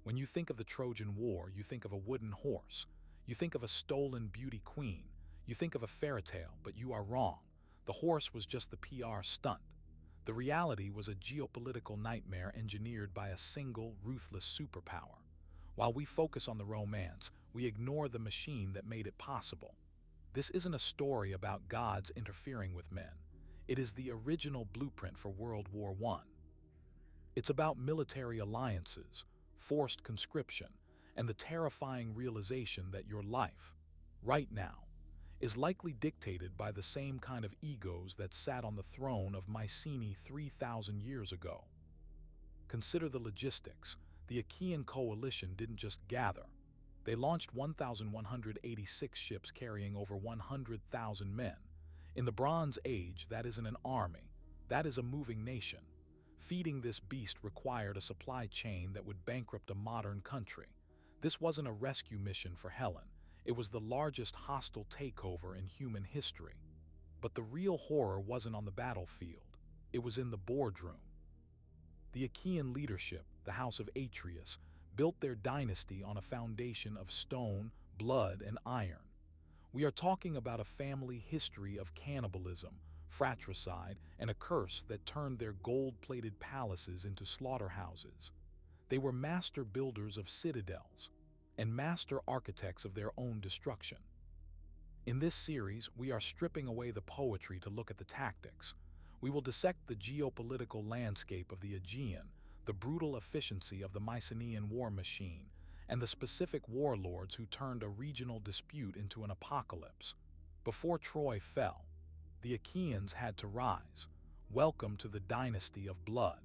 When you think of the Trojan War, you think of a wooden horse. You think of a stolen beauty queen. You think of a fairy tale, but you are wrong. The horse was just the PR stunt. The reality was a geopolitical nightmare engineered by a single, ruthless superpower. While we focus on the romance, we ignore the machine that made it possible. This isn't a story about gods interfering with men. It is the original blueprint for World War I. It's about military alliances, forced conscription, and the terrifying realization that your life, right now, is likely dictated by the same kind of egos that sat on the throne of Mycenae 3,000 years ago. Consider the logistics. The Achaean coalition didn't just gather. They launched 1,186 ships carrying over 100,000 men. In the Bronze Age, that isn't an army. That is a moving nation. Feeding this beast required a supply chain that would bankrupt a modern country. This wasn't a rescue mission for Helen. It was the largest hostile takeover in human history. But the real horror wasn't on the battlefield. It was in the boardroom. The Achaean leadership, the House of Atreus, built their dynasty on a foundation of stone, blood, and iron. We are talking about a family history of cannibalism, fratricide, and a curse that turned their gold-plated palaces into slaughterhouses. They were master builders of citadels and master architects of their own destruction. In this series, we are stripping away the poetry to look at the tactics. We will dissect the geopolitical landscape of the Aegean, the brutal efficiency of the Mycenaean war machine, and the specific warlords who turned a regional dispute into an apocalypse. Before Troy fell, the Achaeans had to rise. Welcome to the dynasty of blood.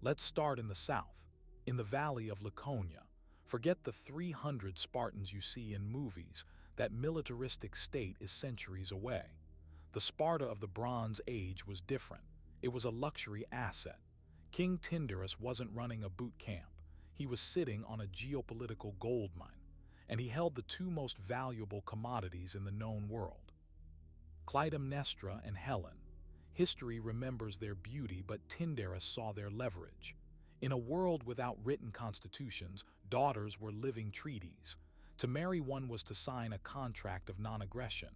Let's start in the south, in the valley of Laconia. Forget the 300 Spartans you see in movies. That militaristic state is centuries away. The Sparta of the Bronze Age was different. It was a luxury asset. King Tyndarus wasn't running a boot camp. He was sitting on a geopolitical gold mine, and he held the two most valuable commodities in the known world. Clytemnestra and Helen. History remembers their beauty, but Tyndarus saw their leverage. In a world without written constitutions, daughters were living treaties. To marry one was to sign a contract of non-aggression.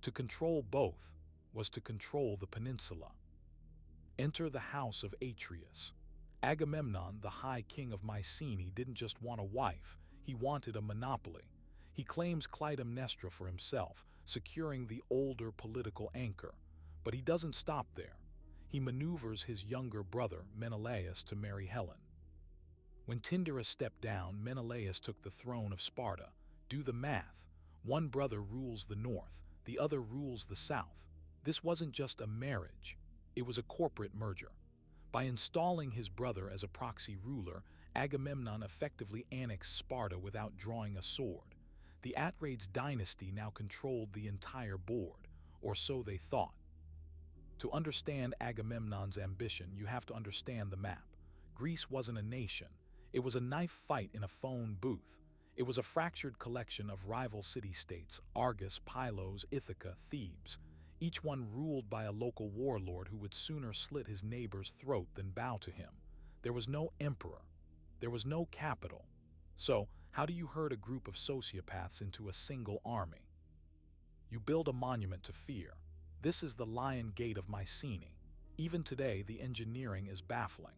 To control both was to control the peninsula. Enter the House of Atreus. Agamemnon, the High King of Mycenae, didn't just want a wife, he wanted a monopoly. He claims Clytemnestra for himself, securing the older political anchor. But he doesn't stop there. He maneuvers his younger brother, Menelaus, to marry Helen. When Tyndarus stepped down, Menelaus took the throne of Sparta. Do the math. One brother rules the north, the other rules the south. This wasn't just a marriage, it was a corporate merger. By installing his brother as a proxy ruler, Agamemnon effectively annexed Sparta without drawing a sword. The Atreides dynasty now controlled the entire board, or so they thought. To understand Agamemnon's ambition, you have to understand the map. Greece wasn't a nation. It was a knife fight in a phone booth. It was a fractured collection of rival city-states, Argos, Pylos, Ithaca, Thebes, each one ruled by a local warlord who would sooner slit his neighbor's throat than bow to him. There was no emperor. There was no capital. So, how do you herd a group of sociopaths into a single army? You build a monument to fear. This is the Lion Gate of Mycenae. Even today, the engineering is baffling.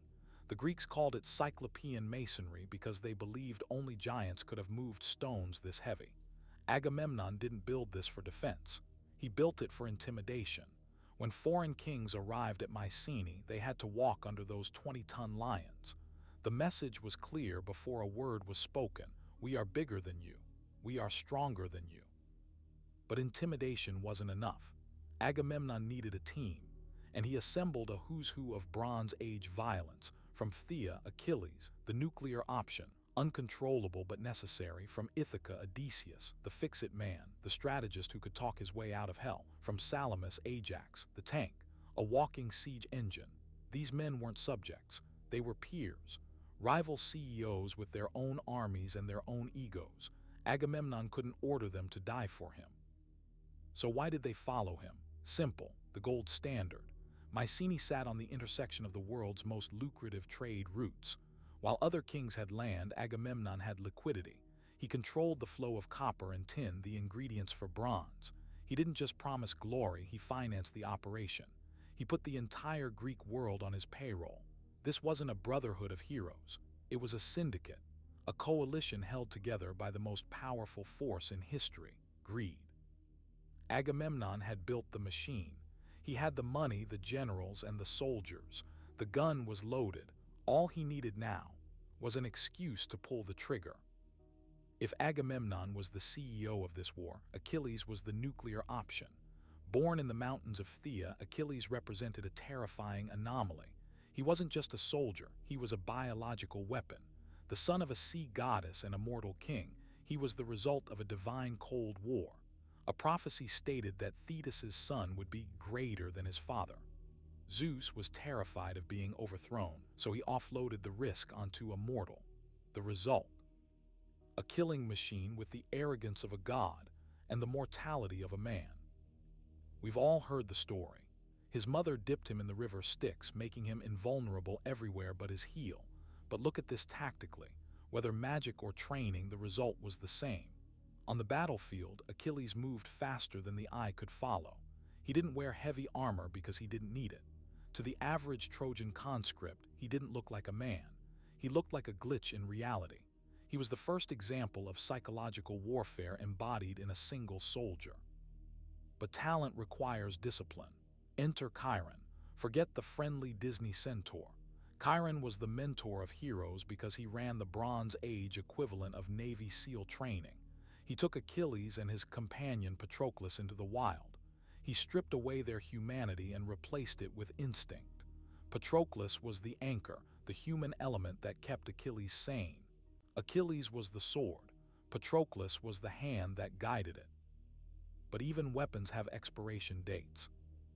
The Greeks called it Cyclopean masonry because they believed only giants could have moved stones this heavy. Agamemnon didn't build this for defense. He built it for intimidation. When foreign kings arrived at Mycenae, they had to walk under those 20-ton lions. The message was clear before a word was spoken. We are bigger than you. We are stronger than you. But intimidation wasn't enough. Agamemnon needed a team, and he assembled a who's who of Bronze Age violence. From Phthia, Achilles, the nuclear option, uncontrollable but necessary. From Ithaca, Odysseus, the fix-it man, the strategist who could talk his way out of hell. From Salamis, Ajax, the tank, a walking siege engine. These men weren't subjects, they were peers, rival CEOs with their own armies and their own egos. Agamemnon couldn't order them to die for him. So why did they follow him? Simple, the gold standard. Mycenae sat on the intersection of the world's most lucrative trade routes. While other kings had land, Agamemnon had liquidity. He controlled the flow of copper and tin, the ingredients for bronze. He didn't just promise glory, he financed the operation. He put the entire Greek world on his payroll. This wasn't a brotherhood of heroes. It was a syndicate, a coalition held together by the most powerful force in history, greed. Agamemnon had built the machine. He had the money, the generals, and the soldiers. The gun was loaded. All he needed now was an excuse to pull the trigger. If Agamemnon was the CEO of this war, Achilles was the nuclear option. Born in the mountains of Phthia, Achilles represented a terrifying anomaly. He wasn't just a soldier, he was a biological weapon. The son of a sea goddess and a mortal king, he was the result of a divine cold war. A prophecy stated that Thetis' son would be greater than his father. Zeus was terrified of being overthrown, so he offloaded the risk onto a mortal. The result? A killing machine with the arrogance of a god and the mortality of a man. We've all heard the story. His mother dipped him in the river Styx, making him invulnerable everywhere but his heel. But look at this tactically. Whether magic or training, the result was the same. On the battlefield, Achilles moved faster than the eye could follow. He didn't wear heavy armor because he didn't need it. To the average Trojan conscript, he didn't look like a man. He looked like a glitch in reality. He was the first example of psychological warfare embodied in a single soldier. But talent requires discipline. Enter Chiron. Forget the friendly Disney centaur. Chiron was the mentor of heroes because he ran the Bronze Age equivalent of Navy SEAL training. He took Achilles and his companion Patroclus into the wild. He stripped away their humanity and replaced it with instinct. Patroclus was the anchor, the human element that kept Achilles sane. Achilles was the sword. Patroclus was the hand that guided it. But even weapons have expiration dates.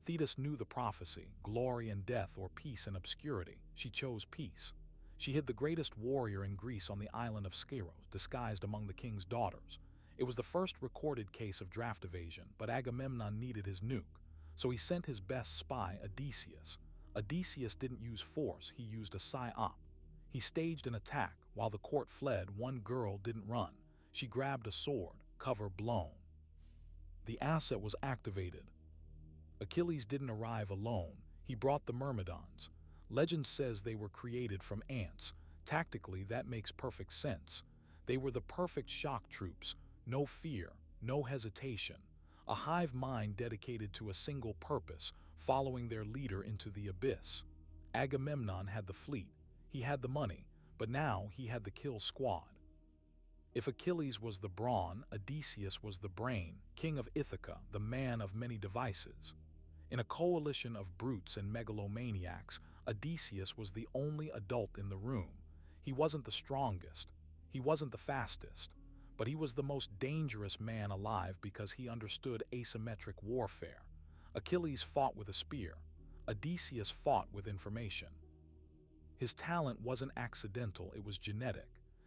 Thetis knew the prophecy, glory and death or peace and obscurity. She chose peace. She hid the greatest warrior in Greece on the island of Skyros, disguised among the king's daughters. It was the first recorded case of draft evasion, but Agamemnon needed his nuke, so he sent his best spy, Odysseus. Odysseus didn't use force, he used a psyop. He staged an attack. While the court fled, one girl didn't run. She grabbed a sword, cover blown. The asset was activated. Achilles didn't arrive alone. He brought the Myrmidons. Legend says they were created from ants. Tactically, that makes perfect sense. They were the perfect shock troops. No fear, no hesitation. A hive mind dedicated to a single purpose, following their leader into the abyss. Agamemnon had the fleet. He had the money, but now he had the kill squad. If Achilles was the brawn, Odysseus was the brain, king of Ithaca, the man of many devices. In a coalition of brutes and megalomaniacs, Odysseus was the only adult in the room. He wasn't the strongest, he wasn't the fastest, but he was the most dangerous man alive because he understood asymmetric warfare. Achilles fought with a spear. Odysseus fought with information. His talent wasn't accidental, it was genetic.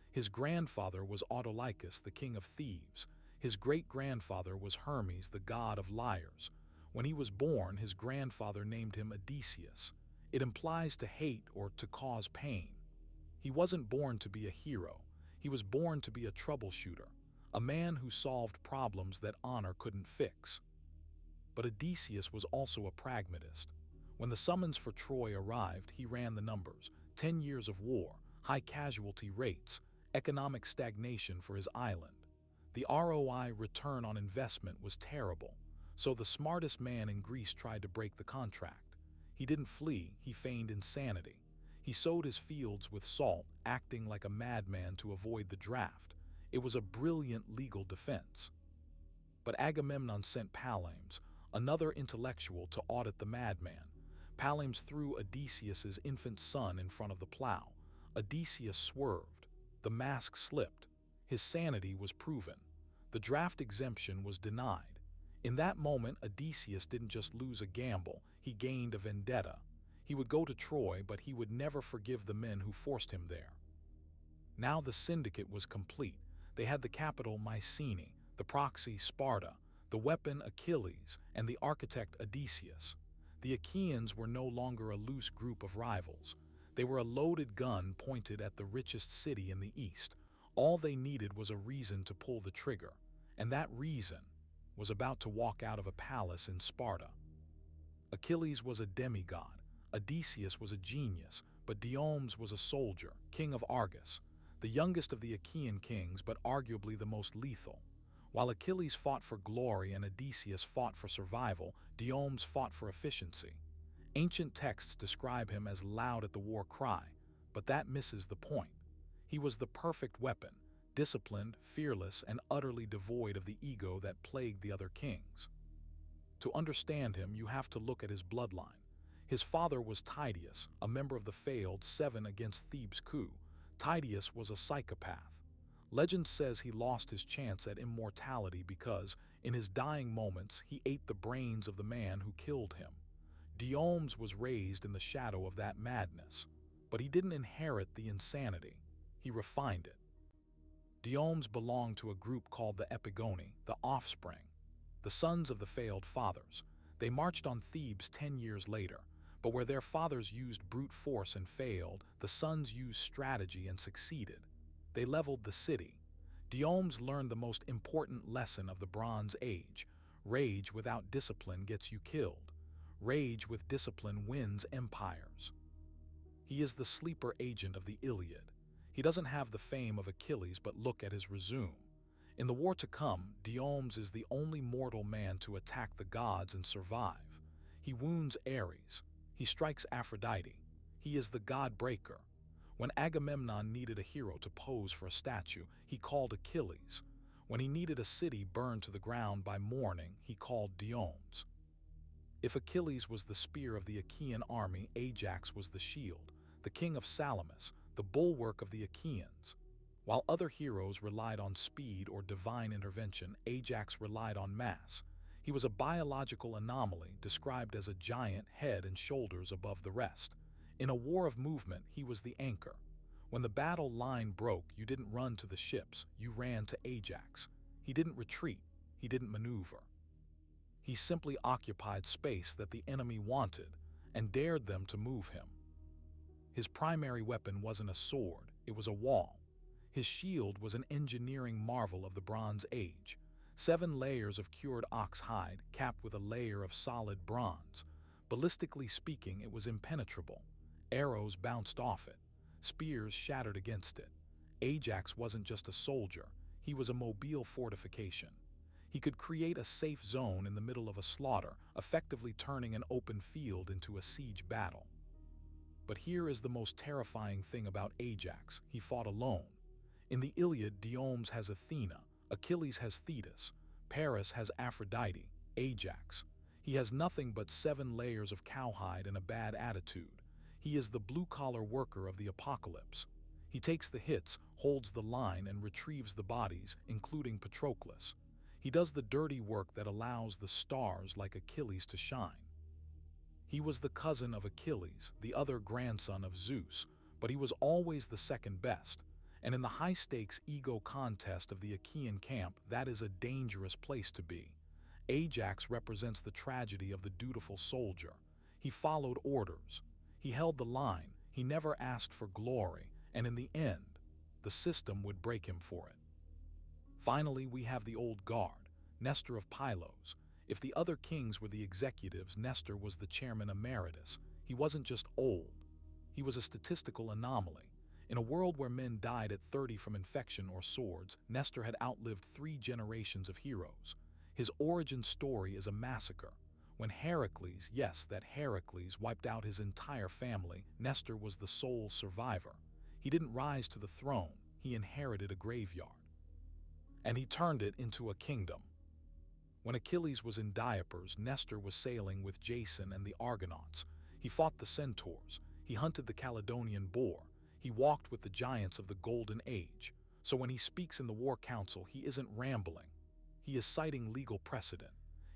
His grandfather was Autolycus, the king of thieves. His great-grandfather was Hermes, the god of liars. When he was born, his grandfather named him Odysseus. It implies to hate or to cause pain. He wasn't born to be a hero. He was born to be a troubleshooter, a man who solved problems that honor couldn't fix. But Odysseus was also a pragmatist. When the summons for Troy arrived, he ran the numbers. 10 years of war, high casualty rates, economic stagnation for his island. The ROI, return on investment, was terrible, so the smartest man in Greece tried to break the contract. He didn't flee, he feigned insanity. He sowed his fields with salt, acting like a madman to avoid the draft. It was a brilliant legal defense. But Agamemnon sent Palames, another intellectual, to audit the madman. Palames threw Odysseus's infant son in front of the plow. Odysseus swerved. The mask slipped. His sanity was proven. The draft exemption was denied. In that moment, Odysseus didn't just lose a gamble, he gained a vendetta. He would go to Troy, but he would never forgive the men who forced him there. Now the syndicate was complete. They had the capital Mycenae, the proxy Sparta, the weapon Achilles, and the architect Odysseus. The Achaeans were no longer a loose group of rivals. They were a loaded gun pointed at the richest city in the east. All they needed was a reason to pull the trigger, and that reason was about to walk out of a palace in Sparta. Achilles was a demigod, Odysseus was a genius, but Diomedes was a soldier, king of Argos, the youngest of the Achaean kings but arguably the most lethal. While Achilles fought for glory and Odysseus fought for survival, Diomedes fought for efficiency. Ancient texts describe him as loud at the war cry, but that misses the point. He was the perfect weapon, disciplined, fearless, and utterly devoid of the ego that plagued the other kings. To understand him, you have to look at his bloodline. His father was Tydeus, a member of the failed 7 against Thebes coup. Tydeus was a psychopath. Legend says he lost his chance at immortality because, in his dying moments, he ate the brains of the man who killed him. Diomedes was raised in the shadow of that madness, but he didn't inherit the insanity. He refined it. Diomedes belonged to a group called the Epigoni, the offspring, the sons of the failed fathers. They marched on Thebes 10 years later, but where their fathers used brute force and failed, the sons used strategy and succeeded. They leveled the city. Diomedes learned the most important lesson of the Bronze Age. Rage without discipline gets you killed. Rage with discipline wins empires. He is the sleeper agent of the Iliad. He doesn't have the fame of Achilles, but look at his resume. In the war to come, Diomedes is the only mortal man to attack the gods and survive. He wounds Ares. He strikes Aphrodite. He is the god breaker. When Agamemnon needed a hero to pose for a statue, he called Achilles. When he needed a city burned to the ground by morning, he called Diomedes. If Achilles was the spear of the Achaean army, Ajax was the shield, the king of Salamis, the bulwark of the Achaeans. While other heroes relied on speed or divine intervention, Ajax relied on mass. He was a biological anomaly, described as a giant head and shoulders above the rest. In a war of movement, he was the anchor. When the battle line broke, you didn't run to the ships, you ran to Ajax. He didn't retreat, he didn't maneuver. He simply occupied space that the enemy wanted and dared them to move him. His primary weapon wasn't a sword, it was a wall. His shield was an engineering marvel of the Bronze Age. 7 layers of cured ox hide, capped with a layer of solid bronze. Ballistically speaking, it was impenetrable. Arrows bounced off it. Spears shattered against it. Ajax wasn't just a soldier, he was a mobile fortification. He could create a safe zone in the middle of a slaughter, effectively turning an open field into a siege battle. But here is the most terrifying thing about Ajax: he fought alone. In the Iliad, Diomedes has Athena, Achilles has Thetis, Paris has Aphrodite, Ajax. He has nothing but 7 layers of cowhide and a bad attitude. He is the blue-collar worker of the apocalypse. He takes the hits, holds the line, and retrieves the bodies, including Patroclus. He does the dirty work that allows the stars like Achilles to shine. He was the cousin of Achilles, the other grandson of Zeus, but he was always the second best. And in the high-stakes ego contest of the Achaean camp, that is a dangerous place to be. Ajax represents the tragedy of the dutiful soldier. He followed orders. He held the line. He never asked for glory. And in the end, the system would break him for it. Finally, we have the old guard, Nestor of Pylos. If the other kings were the executives, Nestor was the chairman emeritus. He wasn't just old. He was a statistical anomaly. In a world where men died at 30 from infection or swords, Nestor had outlived 3 generations of heroes. His origin story is a massacre. When Heracles, yes, that Heracles, wiped out his entire family, Nestor was the sole survivor. He didn't rise to the throne, he inherited a graveyard. And he turned it into a kingdom. When Achilles was in diapers, Nestor was sailing with Jason and the Argonauts. He fought the centaurs. He hunted the Caledonian boar. He walked with the giants of the Golden Age. So when he speaks in the War Council, he isn't rambling. He is citing legal precedent.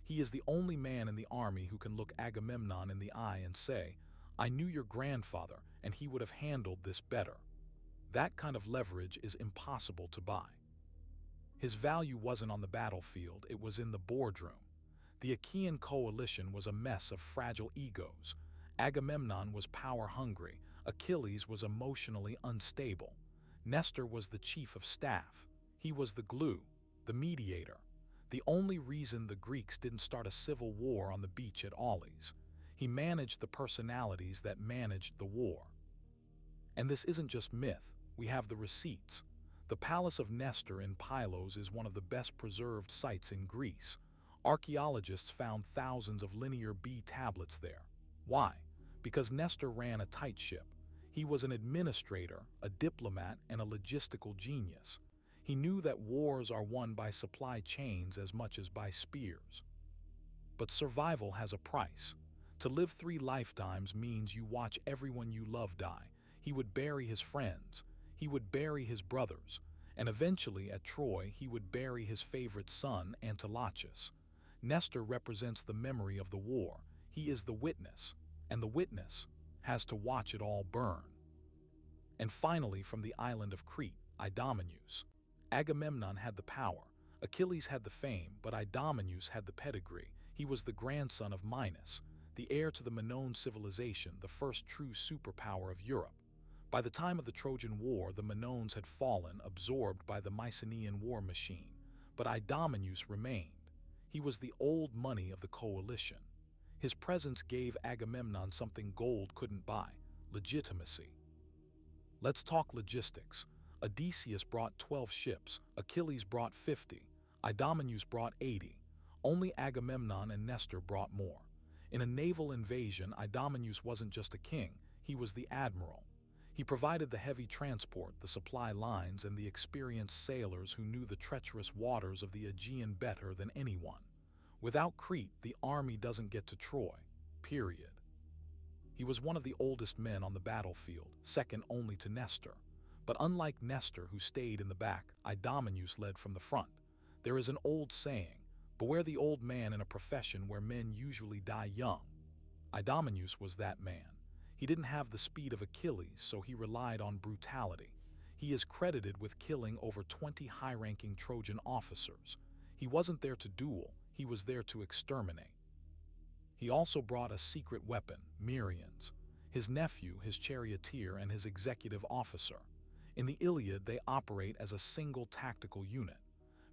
He is the only man in the army who can look Agamemnon in the eye and say, "I knew your grandfather, and he would have handled this better." That kind of leverage is impossible to buy. His value wasn't on the battlefield, it was in the boardroom. The Achaean coalition was a mess of fragile egos. Agamemnon was power-hungry, Achilles was emotionally unstable. Nestor was the chief of staff. He was the glue, the mediator. The only reason the Greeks didn't start a civil war on the beach at Aulis. He managed the personalities that managed the war. And this isn't just myth, we have the receipts. The palace of Nestor in Pylos is one of the best preserved sites in Greece. Archaeologists found thousands of linear B tablets there. Why? Because Nestor ran a tight ship. He was an administrator, a diplomat, and a logistical genius. He knew that wars are won by supply chains as much as by spears. But survival has a price. To live 3 lifetimes means you watch everyone you love die. He would bury his friends. He would bury his brothers. And eventually, at Troy, he would bury his favorite son, Antilochus. Nestor represents the memory of the war. He is the witness. And the witness has to watch it all burn. And finally, from the island of Crete, Idomeneus. Agamemnon had the power. Achilles had the fame, but Idomeneus had the pedigree. He was the grandson of Minos, the heir to the Minoan civilization, the first true superpower of Europe. By the time of the Trojan War, the Minoans had fallen, absorbed by the Mycenaean war machine. But Idomeneus remained. He was the old money of the coalition. His presence gave Agamemnon something gold couldn't buy: legitimacy. Let's talk logistics. Odysseus brought 12 ships, Achilles brought 50, Idomeneus brought 80. Only Agamemnon and Nestor brought more. In a naval invasion, Idomeneus wasn't just a king, he was the admiral. He provided the heavy transport, the supply lines, and the experienced sailors who knew the treacherous waters of the Aegean better than anyone. Without Crete, the army doesn't get to Troy, period. He was one of the oldest men on the battlefield, second only to Nestor. But unlike Nestor, who stayed in the back, Idomeneus led from the front. There is an old saying, beware the old man in a profession where men usually die young. Idomeneus was that man. He didn't have the speed of Achilles, so he relied on brutality. He is credited with killing over 20 high-ranking Trojan officers. He wasn't there to duel, he was there to exterminate. He also brought a secret weapon, Myrmidons, his nephew, his charioteer, and his executive officer. In the Iliad, they operate as a single tactical unit.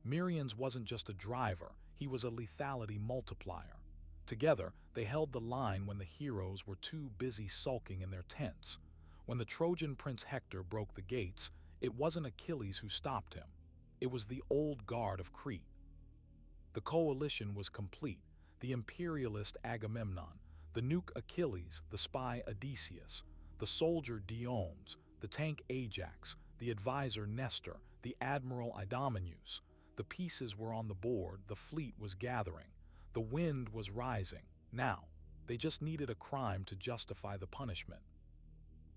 Myrmidons wasn't just a driver, he was a lethality multiplier. Together, they held the line when the heroes were too busy sulking in their tents. When the Trojan prince Hector broke the gates, it wasn't Achilles who stopped him. It was the old guard of Crete. The coalition was complete. The imperialist Agamemnon, the nuke Achilles, the spy Odysseus, the soldier Diomedes, the tank Ajax, the advisor Nestor, the admiral Idomeneus. The pieces were on the board, the fleet was gathering, the wind was rising. Now, they just needed a crime to justify the punishment.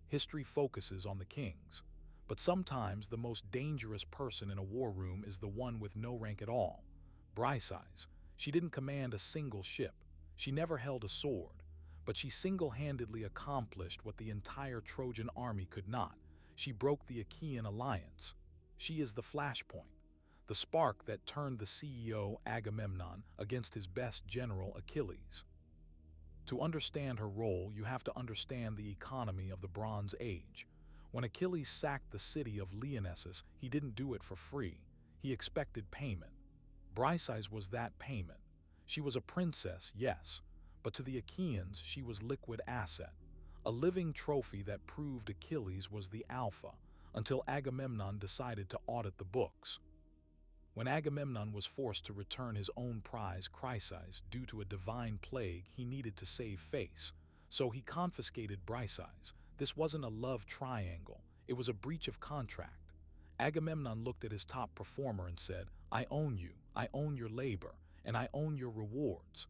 History focuses on the kings, but sometimes the most dangerous person in a war room is the one with no rank at all. Briseis. She didn't command a single ship. She never held a sword. But she single-handedly accomplished what the entire Trojan army could not. She broke the Achaean alliance. She is the flashpoint, the spark that turned the CEO Agamemnon against his best general Achilles. To understand her role, you have to understand the economy of the Bronze Age. When Achilles sacked the city of Lyonessus, he didn't do it for free. He expected payment. Briseis was that payment. She was a princess, yes, but to the Achaeans she was liquid asset, a living trophy that proved Achilles was the alpha, until Agamemnon decided to audit the books. When Agamemnon was forced to return his own prize, Chrysis, due to a divine plague, he needed to save face, so he confiscated Briseis. This wasn't a love triangle, it was a breach of contract. Agamemnon looked at his top performer and said, I own you, I own your labor, and I own your rewards.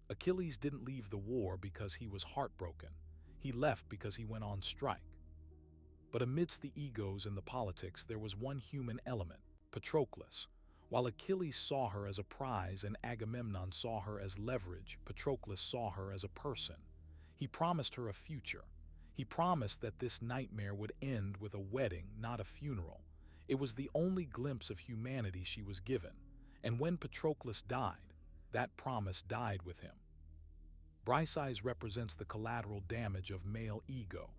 Achilles didn't leave the war because he was heartbroken. He left because he went on strike. But amidst the egos and the politics, there was one human element, Patroclus. While Achilles saw her as a prize and Agamemnon saw her as leverage, Patroclus saw her as a person. He promised her a future. He promised that this nightmare would end with a wedding, not a funeral. It was the only glimpse of humanity she was given, and when Patroclus died, that promise died with him. Briseis represents the collateral damage of male ego.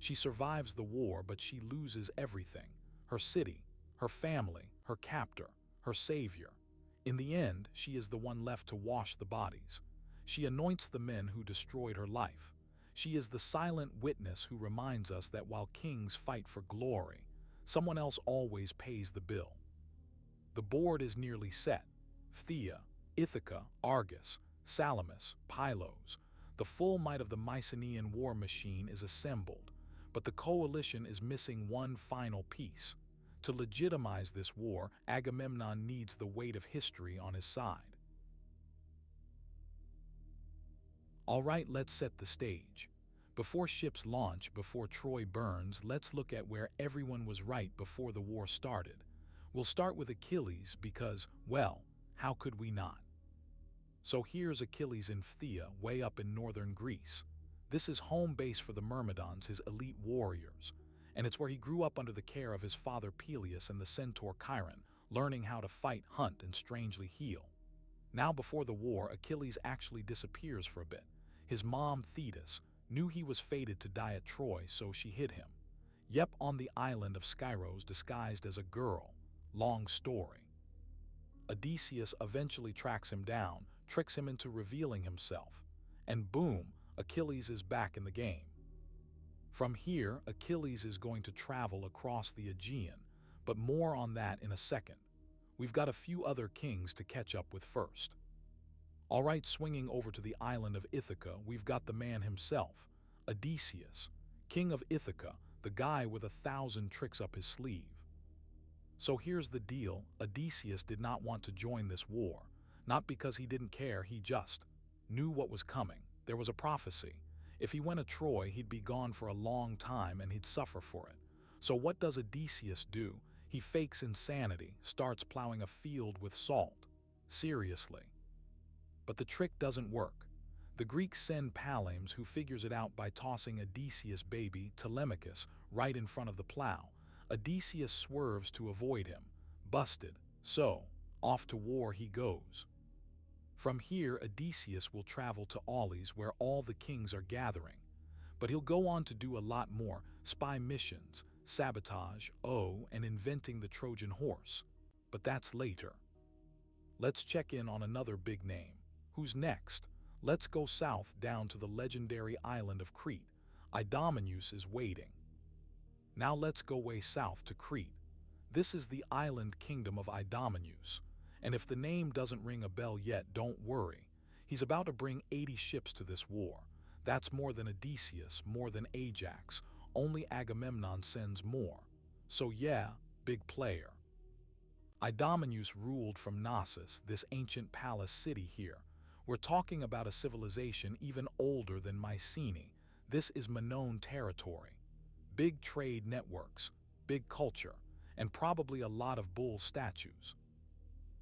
She survives the war, but she loses everything: her city, her family, her captor, her savior. In the end, she is the one left to wash the bodies. She anoints the men who destroyed her life. She is the silent witness who reminds us that while kings fight for glory, someone else always pays the bill. The board is nearly set. Phthia, Ithaca, Argos, Salamis, Pylos. The full might of the Mycenaean war machine is assembled, but the coalition is missing one final piece. To legitimize this war, Agamemnon needs the weight of history on his side. All right, let's set the stage. Before ships launch, before Troy burns, let's look at where everyone was right before the war started. We'll start with Achilles because, well, how could we not? So here's Achilles in Phthia, way up in northern Greece. This is home base for the Myrmidons, his elite warriors, and it's where he grew up under the care of his father Peleus and the centaur Chiron, learning how to fight, hunt, and strangely heal. Now before the war, Achilles actually disappears for a bit. His mom, Thetis, knew he was fated to die at Troy, so she hid him. Yep, on the island of Skyros, disguised as a girl. Long story. Odysseus eventually tracks him down, tricks him into revealing himself, and boom, Achilles is back in the game. From here, Achilles is going to travel across the Aegean, but more on that in a second. We've got a few other kings to catch up with first. All right, swinging over to the island of Ithaca, we've got the man himself, Odysseus, king of Ithaca, the guy with 1,000 tricks up his sleeve. So here's the deal: Odysseus did not want to join this war, not because he didn't care, he just knew what was coming. There was a prophecy. If he went to Troy, he'd be gone for a long time and he'd suffer for it. So what does Odysseus do? He fakes insanity, starts plowing a field with salt. Seriously. But the trick doesn't work. The Greeks send Palames, who figures it out by tossing Odysseus' baby, Telemachus, right in front of the plow. Odysseus swerves to avoid him. Busted. So, off to war he goes. From here, Odysseus will travel to Aulis, where all the kings are gathering. But he'll go on to do a lot more: spy missions, sabotage, and inventing the Trojan horse. But that's later. Let's check in on another big name. Who's next? Let's go south down to the legendary island of Crete. Idomeneus is waiting. Now let's go way south to Crete. This is the island kingdom of Idomeneus. And if the name doesn't ring a bell yet, don't worry. He's about to bring 80 ships to this war. That's more than Odysseus, more than Ajax. Only Agamemnon sends more. So yeah, big player. Idomeneus ruled from Knossos, this ancient palace city here. We're talking about a civilization even older than Mycenae. This is Minoan territory. Big trade networks, big culture, and probably a lot of bull statues.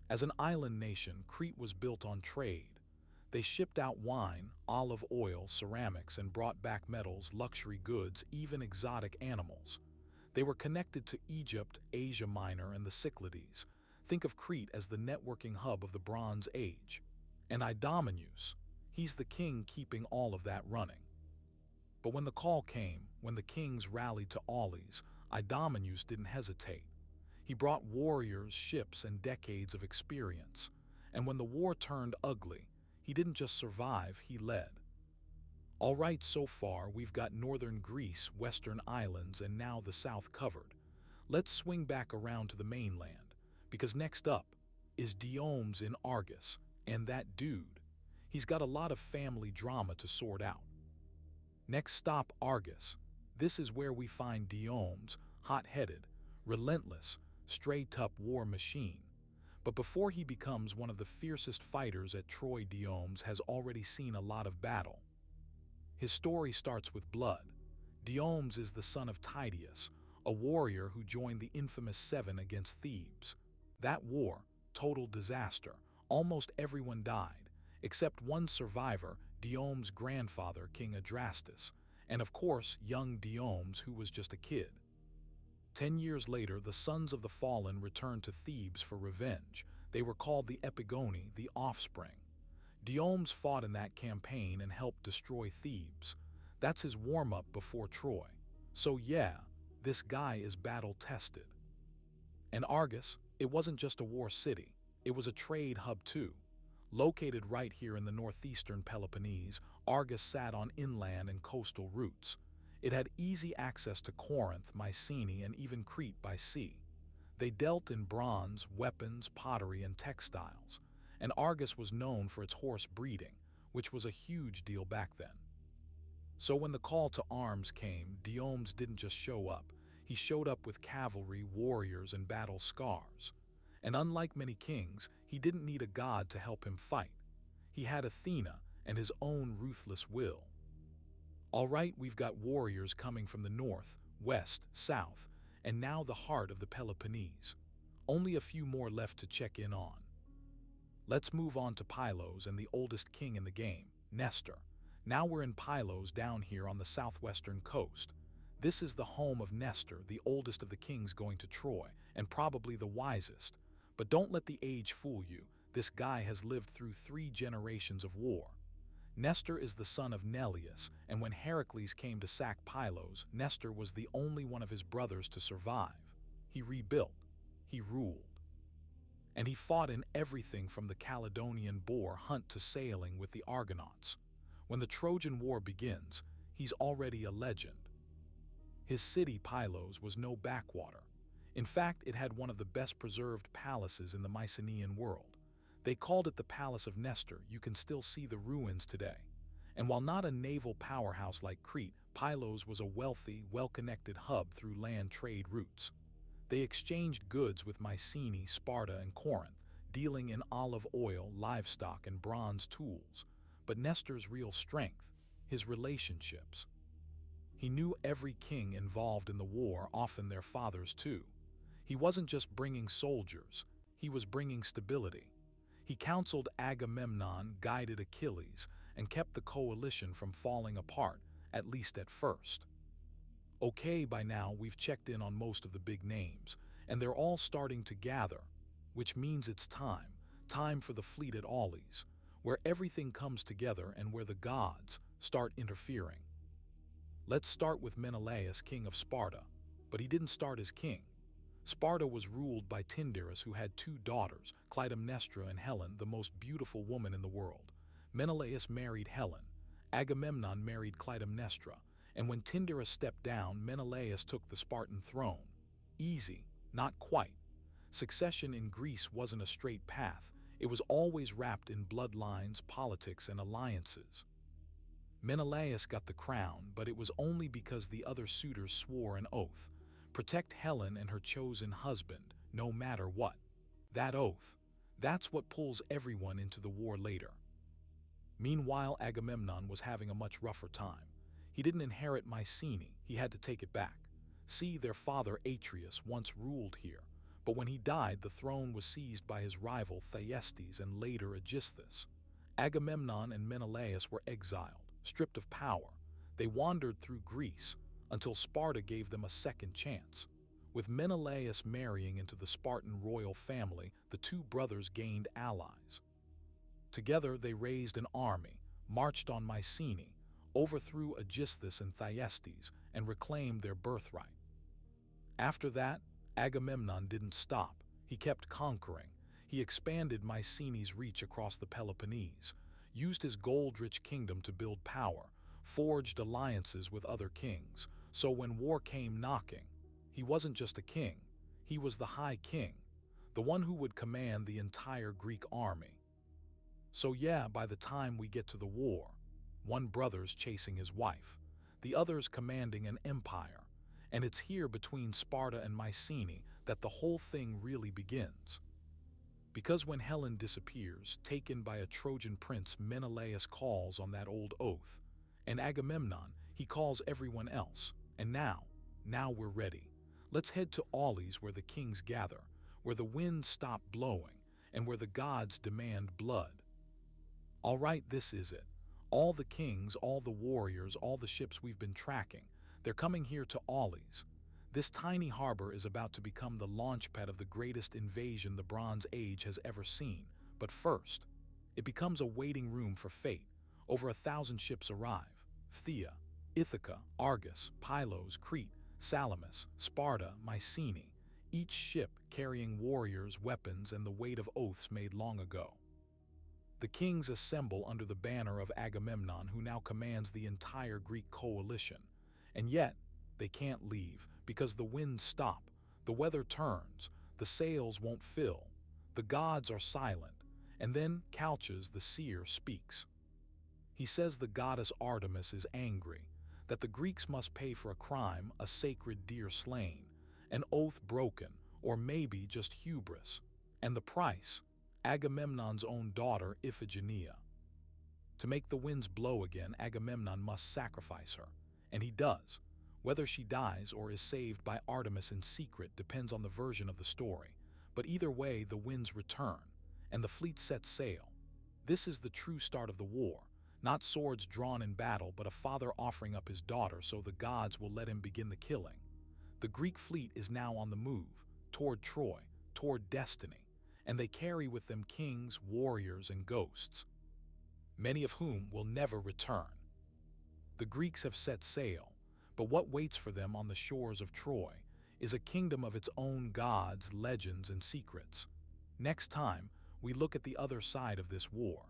As an island nation, Crete was built on trade. They shipped out wine, olive oil, ceramics, and brought back metals, luxury goods, even exotic animals. They were connected to Egypt, Asia Minor, and the Cyclades. Think of Crete as the networking hub of the Bronze Age. And Idomeneus, he's the king keeping all of that running. But when the call came, when the kings rallied to Aulis, Idomeneus didn't hesitate. He brought warriors, ships, and decades of experience. And when the war turned ugly, he didn't just survive, he led. All right, so far we've got northern Greece, western islands, and now the south covered. Let's swing back around to the mainland, because next up is Diomedes in Argos, and that dude, he's got a lot of family drama to sort out. Next stop, Argos. This is where we find Diomedes, hot-headed, relentless, straight-up war machine. But before he becomes one of the fiercest fighters at Troy, Diomedes has already seen a lot of battle. His story starts with blood. Diomedes is the son of Tydeus, a warrior who joined the infamous Seven against Thebes. That war, total disaster. Almost everyone died, except one survivor, Diomedes' grandfather, King Adrastus, and of course, young Diomedes, who was just a kid. 10 years later, the sons of the fallen returned to Thebes for revenge. They were called the Epigoni, the offspring. Diomedes fought in that campaign and helped destroy Thebes. That's his warm-up before Troy. So yeah, this guy is battle-tested. And Argos, it wasn't just a war city, it was a trade hub too. Located right here in the northeastern Peloponnese, Argos sat on inland and coastal routes. It had easy access to Corinth, Mycenae, and even Crete by sea. They dealt in bronze, weapons, pottery, and textiles, and Argos was known for its horse breeding, which was a huge deal back then. So when the call to arms came, Diomedes didn't just show up. He showed up with cavalry, warriors, and battle scars. And unlike many kings, he didn't need a god to help him fight. He had Athena and his own ruthless will. All right, we've got warriors coming from the north, west, south, and now the heart of the Peloponnese. Only a few more left to check in on. Let's move on to Pylos and the oldest king in the game, Nestor. Now we're in Pylos down here on the southwestern coast. This is the home of Nestor, the oldest of the kings going to Troy, and probably the wisest. But don't let the age fool you. This guy has lived through 3 generations of war. Nestor is the son of Neleus, and when Heracles came to sack Pylos, Nestor was the only one of his brothers to survive. He rebuilt. He ruled. And he fought in everything from the Caledonian boar hunt to sailing with the Argonauts. When the Trojan War begins, he's already a legend. His city, Pylos, was no backwater. In fact, it had one of the best preserved palaces in the Mycenaean world. They called it the Palace of Nestor. You can still see the ruins today. And while not a naval powerhouse like Crete, Pylos was a wealthy, well-connected hub through land trade routes. They exchanged goods with Mycenae, Sparta, and Corinth, dealing in olive oil, livestock, and bronze tools. But Nestor's real strength, his relationships. He knew every king involved in the war, often their fathers too. He wasn't just bringing soldiers, he was bringing stability. He counseled Agamemnon, guided Achilles, and kept the coalition from falling apart, at least at first. Okay, by now we've checked in on most of the big names, and they're all starting to gather, which means it's time for the fleet at Aulis, where everything comes together and where the gods start interfering. Let's start with Menelaus, king of Sparta, but he didn't start as king. Sparta was ruled by Tyndareus, who had 2 daughters, Clytemnestra and Helen, the most beautiful woman in the world. Menelaus married Helen. Agamemnon married Clytemnestra, and when Tyndareus stepped down, Menelaus took the Spartan throne. Easy, not quite. Succession in Greece wasn't a straight path. It was always wrapped in bloodlines, politics, and alliances. Menelaus got the crown, but it was only because the other suitors swore an oath. Protect Helen and her chosen husband, no matter what. That oath, that's what pulls everyone into the war later. Meanwhile, Agamemnon was having a much rougher time. He didn't inherit Mycenae, he had to take it back. See, their father Atreus once ruled here, but when he died, the throne was seized by his rival Thyestes and later Aegisthus. Agamemnon and Menelaus were exiled, stripped of power. They wandered through Greece until Sparta gave them a second chance. With Menelaus marrying into the Spartan royal family, the 2 brothers gained allies. Together they raised an army, marched on Mycenae, overthrew Aegisthus and Thyestes, and reclaimed their birthright. After that, Agamemnon didn't stop. He kept conquering. He expanded Mycenae's reach across the Peloponnese, used his gold-rich kingdom to build power, forged alliances with other kings. So when war came knocking, he wasn't just a king, he was the High King, the one who would command the entire Greek army. So yeah, by the time we get to the war, one brother's chasing his wife, the other's commanding an empire, and it's here between Sparta and Mycenae that the whole thing really begins. Because when Helen disappears, taken by a Trojan prince, Menelaus calls on that old oath, and Agamemnon, he calls everyone else. And now we're ready. Let's head to Aulis, where the kings gather, where the winds stop blowing, and where the gods demand blood. All right, this is it. All the kings, all the warriors, all the ships we've been tracking, they're coming here to Aulis. This tiny harbor is about to become the launchpad of the greatest invasion the Bronze Age has ever seen. But first, it becomes a waiting room for fate. Over 1,000 ships arrive. Phthia, Ithaca, Argos, Pylos, Crete, Salamis, Sparta, Mycenae, each ship carrying warriors, weapons, and the weight of oaths made long ago. The kings assemble under the banner of Agamemnon, who now commands the entire Greek coalition. And yet, they can't leave, because the winds stop, the weather turns, the sails won't fill, the gods are silent, and then Calchas the seer speaks. He says the goddess Artemis is angry, that the Greeks must pay for a crime, a sacred deer slain, an oath broken, or maybe just hubris. And the price? Agamemnon's own daughter, Iphigenia. To make the winds blow again, Agamemnon must sacrifice her. And he does. Whether she dies or is saved by Artemis in secret depends on the version of the story. But either way, the winds return, and the fleet sets sail. This is the true start of the war. Not swords drawn in battle, but a father offering up his daughter so the gods will let him begin the killing. The Greek fleet is now on the move, toward Troy, toward destiny, and they carry with them kings, warriors, and ghosts, many of whom will never return. The Greeks have set sail, but what waits for them on the shores of Troy is a kingdom of its own gods, legends, and secrets. Next time, we look at the other side of this war.